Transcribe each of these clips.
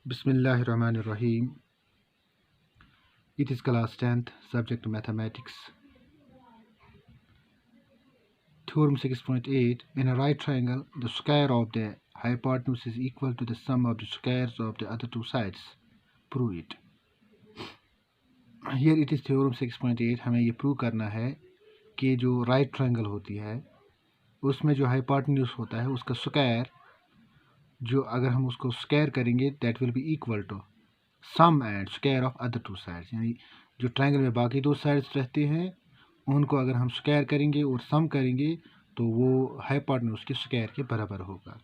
Bismillahirrahmanirrahim. It is class 10th, subject mathematics. Theorem 6.8. In a right triangle, the square of the hypotenuse is equal to the sum of the squares of the other two sides. Prove it. Here it is theorem 6.8. हमें ये prove करना है कि जो right triangle होती है उसमें जो हाइपोटेन्यूज होता है उसका स्क्वायर, जो अगर हम उसको स्क्वायर करेंगे that will be equal to sum and square of other two sides. यानी जो ट्रायंगल में बाकी दो साइड्स रहते हैं उनको अगर हम स्क्वायर करेंगे और सम करेंगे तो वो हाइपोटेन्यूज के स्क्वायर के बराबर होगा।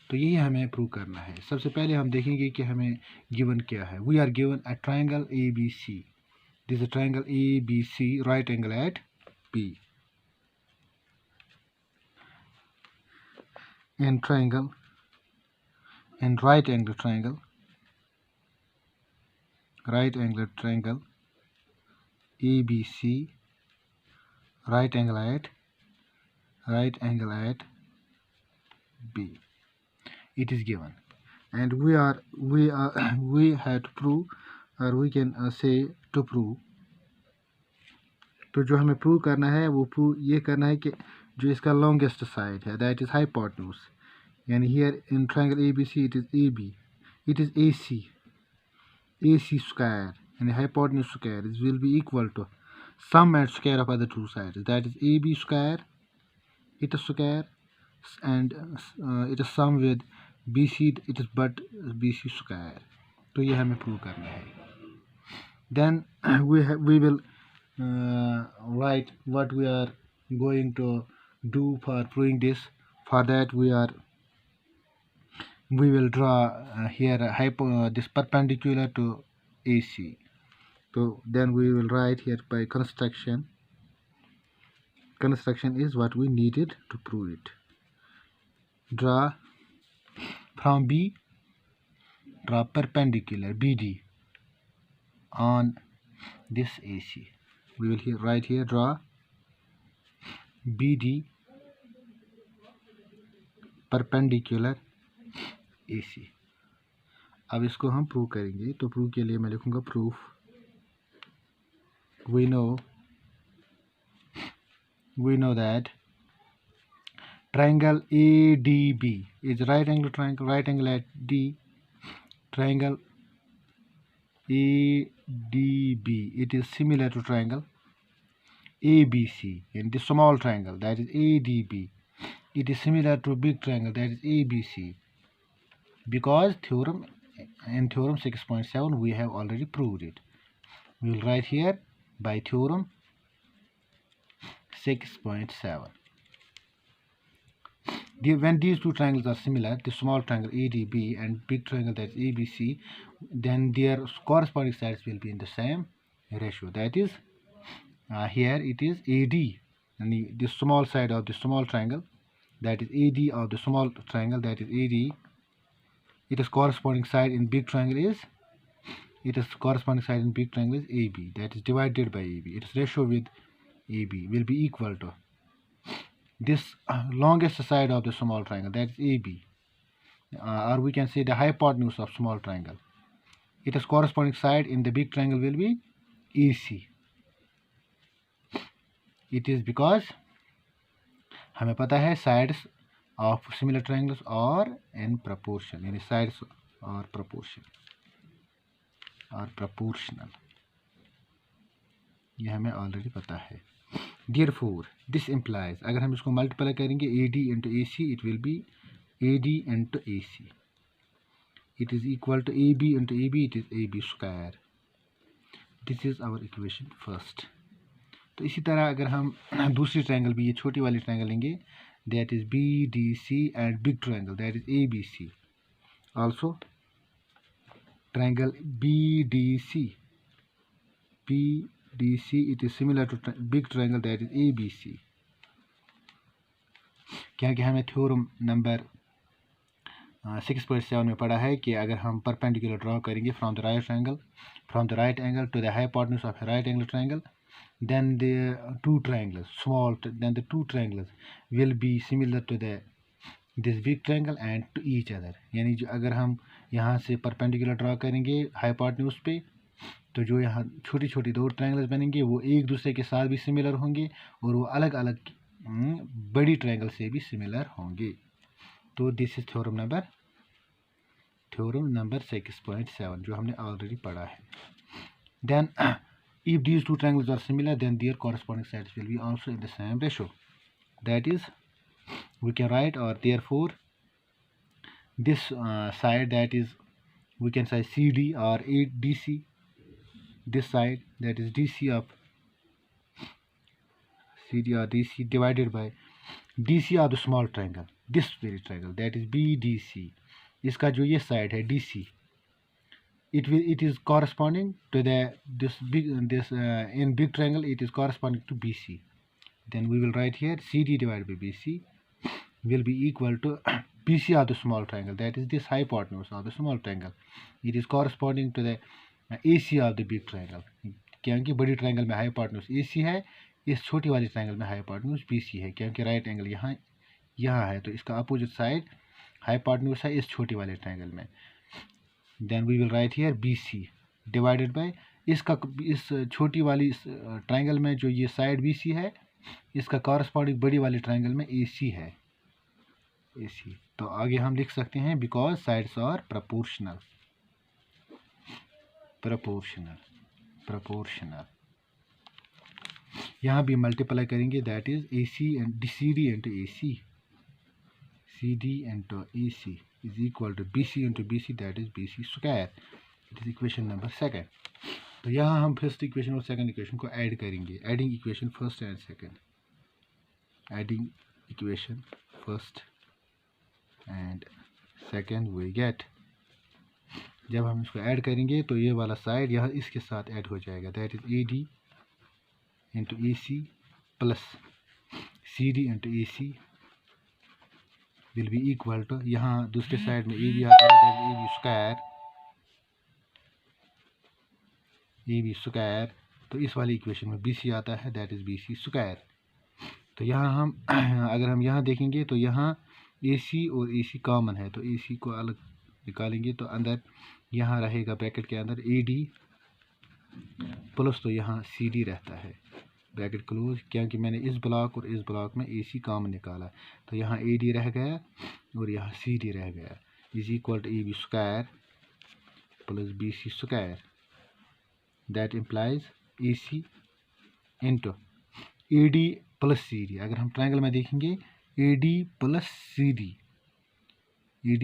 तो यही हमें प्रूव करना है। सबसे पहले हम देखेंगे कि हमें गिवन क्या है। We are given a triangle A B C. This is triangle A B C, right angle at B. In triangle, in right angle triangle ABC, right angle at B. It is given, and we have to prove, or we can say to prove. तो जो हमें prove करना है वो prove ये करना है कि जो इसका लॉन्गेस्ट साइड है दैट इज हाइपोटेन्यूज। यानी here in triangle ABC it is AB, it is AC square, and hypotenuse square will be equal to sum and square of other two sides, that is AB square, it is square, and it is sum with BC, it is but BC square. तो ये हमें prove करना है। Then we will write what we are going to do for proving this. For that we will draw here this perpendicular to AC. So then we will write here by construction. Construction is what we needed to prove it. Draw from B, draw perpendicular BD on this AC. We will write here draw BD perpendicular AC. अब इसको हम prove करेंगे। तो prove के लिए मैं लिखूंगा proof. we know that triangle ADB is right angle triangle, right angle at D. Triangle ADB, it is similar to triangle ABC, and the small triangle that is ADB, it is similar to big triangle that is ABC, because in theorem 6.7 we have already proved it. We will write here by theorem 6.7. When these two triangles are similar, the small triangle ADB and big triangle that is ABC, then their corresponding sides will be in the same ratio. That is, here it is AD, and the small side of the small triangle, that is AD of the small triangle, that is AD. It is corresponding side in big triangle is AB, that is divided by AB. Its ratio with AB will be equal to this longest side of the small triangle, that is AB, or we can say the hypotenuse of small triangle. Its corresponding side in the big triangle will be AC. It is because हमें पता है sides of similar triangles are in proportion, यानी sides are proportional, ये हमें already पता है। Therefore, this implies, अगर हम इसको मल्टीप्लाई करेंगे AD into AC, it will be AD into AC. It is equal to AB into AB, it is AB square. This is our equation first. तो इसी तरह अगर हम दूसरी ट्रायंगल भी, ये छोटी वाली ट्रायंगल लेंगे, that is BDC, and big triangle that is ABC. Also, triangle BDC, it is similar to big triangle that is ABC. क्योंकि हमें थ्योरम नंबर 6.7 में पढ़ा है कि अगर हम परपेंडिकुलर ड्रॉ करेंगे from the right angle to the hypotenuse of right angle triangle, then the two triangles will be similar to this big triangle and to each other. यानी जो अगर हम यहाँ से परपेंडिकुलर ड्रा करेंगे हाइपोटेन्यूज पे, तो जो यहाँ छोटी छोटी दो ट्रायंगल्स बनेंगे वो एक दूसरे के साथ भी सिमिलर होंगे और वो अलग अलग बड़ी ट्रायंगल से भी सिमिलर होंगे। तो दिस इज थ्योरम नंबर 6.7 जो हमने ऑलरेडी पढ़ा है। Then if these two triangles are similar, then their corresponding sides will be also in the same ratio. That is, we can write, or therefore this side, that is, we can say CD or ADC, this side, that is DC of CD or DC divided by DC of the small triangle, this very triangle, that is BDC. इसका जो ये side है DC, it is corresponding to in big triangle it is corresponding to BC. Then we will write here CD divided by BC will be equal to BC of the small triangle, that is this hypotenuse of the small triangle. It is corresponding to the AC of the big triangle, क्योंकि बड़ी triangle में hypotenuse AC है, इस छोटी वाली triangle में hypotenuse BC है, क्योंकि राइट एंगल यहाँ है, तो इसका अपोजिट साइड हाइपोटेन्यूज है इस छोटी वाली ट्रायंगल में। Then we will write here BC divided by इसका, इस छोटी वाली ट्रायंगल में जो ये साइड BC है, इसका कॉरस्पॉन्डिंग बड़ी वाली ट्रायंगल में AC है, AC। तो आगे हम लिख सकते हैं बिकॉज साइड्स आर प्रोपोर्शनल, यहाँ भी मल्टीप्लाई करेंगे, that is AC and CD into AC, CD into AC is equal to BC into BC, that is BC square. It is equation number 2. तो यहाँ हम फर्स्ट इक्वेशन और second equation को add करेंगे, adding equation first and second, adding equation first and second we get, जब हम इसको add करेंगे तो ये वाला साइड यहाँ इसके साथ ऐड हो जाएगा, that is AD into AC plus CD into AC will be equal to, यहाँ दूसरे साइड में AB आता है, दैट इज AB स्क्वायर, तो इस वाली इक्वेशन में BC आता है, दैट इज BC स्क्वायर। तो यहाँ हम अगर हम यहाँ देखेंगे तो यहाँ AC और AC कॉमन है, तो AC को अलग निकालेंगे तो अंदर यहाँ रहेगा ब्रैकेट के अंदर AD प्लस, तो यहाँ CD रहता है, ब्रैकेट क्लोज, क्योंकि मैंने इस ब्लॉक और इस ब्लॉक में AC कॉमन निकाला, तो यहाँ AD रह गया और यहाँ CD रह गया, is equal to AB square plus BC square, that implies AC into AD plus CD। अगर हम ट्रायंगल में देखेंगे AD plus CD is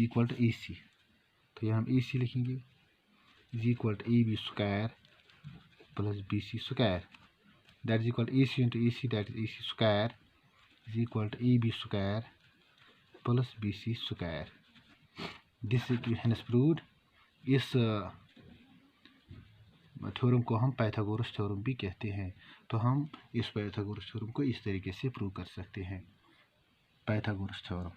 equal to AC, तो यहाँ हम AC लिखेंगे is equal to AB square plus BC square, that is equal to AC into AC, that is AC square is equal to AB square plus BC square. This equation is proved. इस theorem को हम Pythagoras theorem भी कहते हैं, तो हम इस Pythagoras theorem को इस तरीके से प्रूव कर सकते हैं, पाइथागोरस थ्योरम।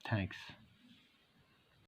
Thanks.